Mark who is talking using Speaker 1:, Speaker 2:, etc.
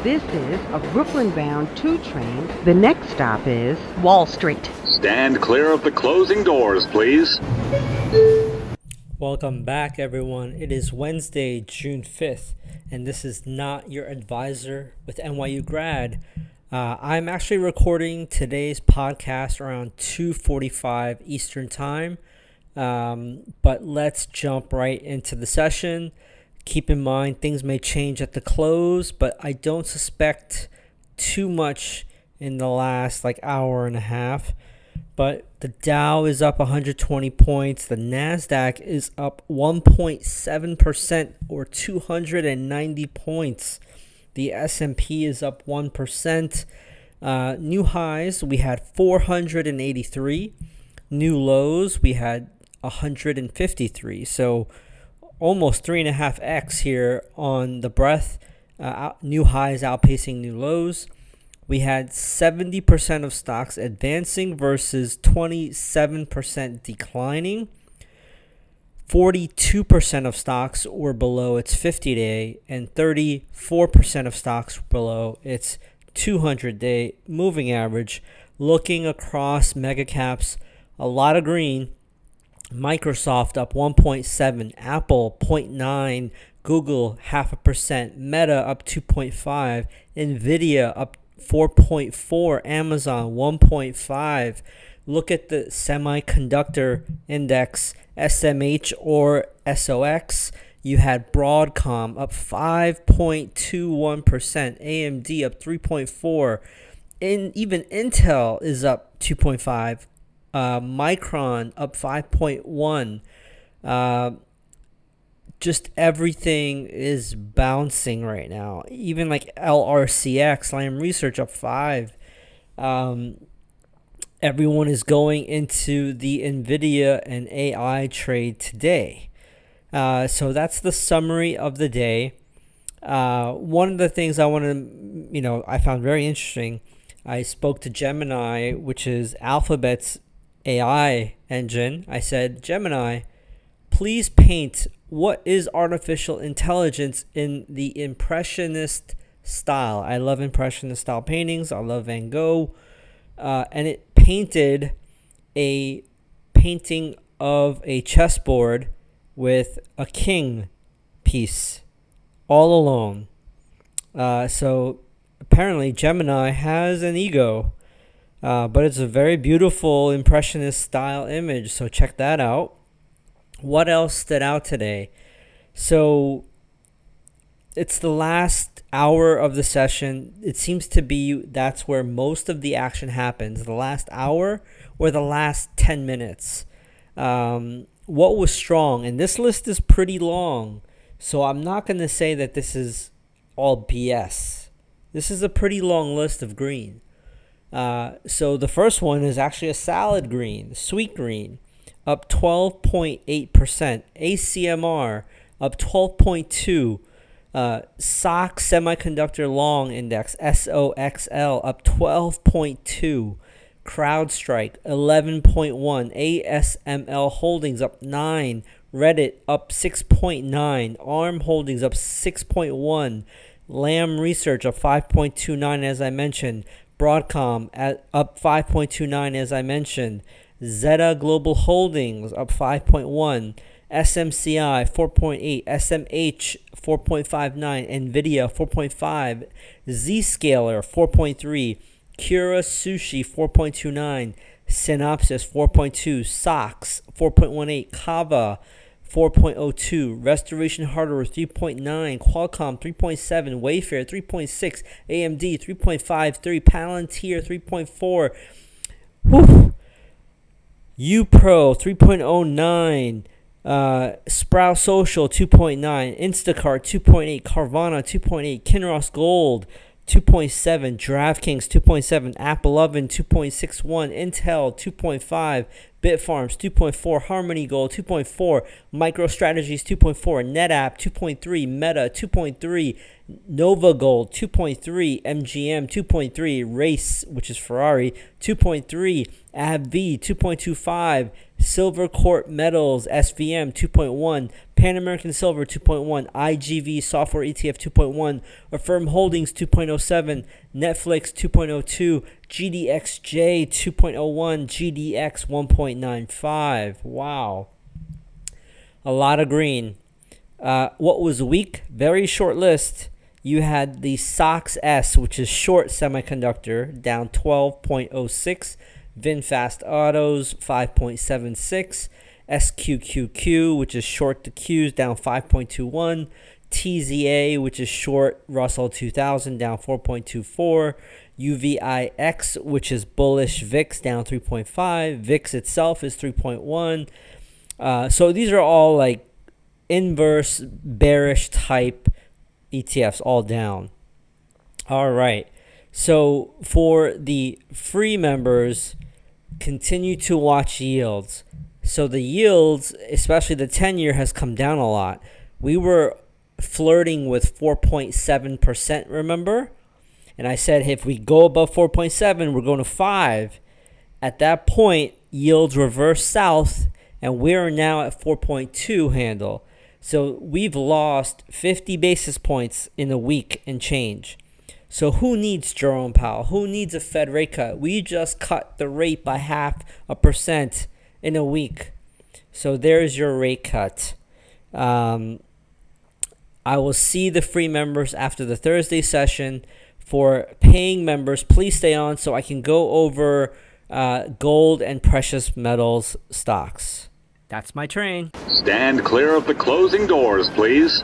Speaker 1: This is a Brooklyn-bound 2 train. The next stop is Wall Street.
Speaker 2: Stand clear of the closing doors, please.
Speaker 3: Welcome back, everyone. It is Wednesday, June 5th, and this is Not Your Advisor with NYU Grad. I'm actually recording today's podcast around 2:45 Eastern Time, but let's jump right into the session. Keep in mind, things may change at the close, but I don't suspect too much in the last hour and a half. But the Dow is up 120 points. The NASDAQ is up 1.7% or 290 points. The S&P is up 1%. New highs, we had 483. New lows, we had 153. So almost 3.5x here on the breadth. New highs outpacing new lows. We had 70% of stocks advancing versus 27% declining. 42% of stocks were below its 50-day, and 34% of stocks were below its 200-day moving average. Looking across mega caps, a lot of green. Microsoft up 1.7, Apple 0.9, Google 0.5%, Meta up 2.5, Nvidia up 4.4, Amazon 1.5. Look at the semiconductor index, SMH or SOX. You had Broadcom up 5.21%, AMD up 3.4%, and even Intel is up 2.5%. Micron up 5.1%. Just everything is bouncing right now. Even LRCX, Lam Research up 5%. Everyone is going into the Nvidia and AI trade today. So that's the summary of the day. One of the things I found very interesting, I spoke to Gemini, which is Alphabet's AI engine. I said, Gemini, please paint what is artificial intelligence in the impressionist style. I love impressionist style paintings. I love Van Gogh. And it painted a painting of a chessboard with a king piece all alone. So apparently Gemini has an ego. But it's a very beautiful impressionist style image, so check that out. What else stood out today? So it's the last hour of the session. It seems to be that's where most of the action happens, the last hour or the last 10 minutes. What was strong? And this list is pretty long, so I'm not going to say that this is all BS. This is a pretty long list of green. So the first one is actually a salad green, sweet green, up 12.8%. ACMR up 12.2%. SOX Semiconductor Long Index, SOXL, up 12.2%. CrowdStrike 11.1%. ASML Holdings up 9%. Reddit up 6.9%. ARM Holdings up 6.1%. Lam Research up 5.29%, as I mentioned. Broadcom up 5.29%, as I mentioned. Zeta Global Holdings up 5.1%. SMCI 4.8%. SMH 4.59%. Nvidia 4.5%. Zscaler 4.3%. Kura Sushi 4.29%. Synopsys 4.2%. SOX 4.18%. Kava 4.02%, Restoration Hardware 3.9%, Qualcomm 3.7%, Wayfair 3.6%, AMD 3.53%, Palantir 3.4%, UPro 3.09%, Sprout Social 2.9%, Instacart 2.8%, Carvana 2.8%, Kinross Gold 2.7%, DraftKings 2.7%, Apple Oven 2.61%, Intel 2.5%, Bitfarms 2.4, Harmony Gold 2.4, MicroStrategies 2.4, NetApp 2.3, Meta 2.3, Nova Gold 2.3, MGM 2.3, Race, which is Ferrari 2.3, AbbVie 2.25, Silvercorp Metals SVM 2.1, Pan American Silver 2.1, IGV Software ETF 2.1, Affirm Holdings 2.07, Netflix 2.02, GDXJ 2.01, GDX 1.95. Wow. A lot of green. What was weak? Very short list. You had the SOX S, which is short semiconductor, down 12.06. VinFast Autos 5.76, SQQQ, which is short the Qs, down 5.21, TZA, which is short Russell 2000, down 4.24, UVIX, which is bullish VIX, down 3.5, VIX itself is 3.1. So these are all like inverse bearish type ETFs, all down. All right. So for the free members, continue to watch yields. So the yields, especially the 10-year, has come down a lot. We were flirting with 4.7%, remember? And I said, hey, if we go above 4.7, we're going to 5. At that point, yields reversed south, and we're now at 4.2 handle. So we've lost 50 basis points in a week and change. So who needs Jerome Powell? Who needs a Fed rate cut? We just cut the rate by 0.5% in a week. So there's your rate cut. I will see the free members after the Thursday session. For paying members, please stay on so I can go over gold and precious metals stocks. That's my train.
Speaker 2: Stand clear of the closing doors, please.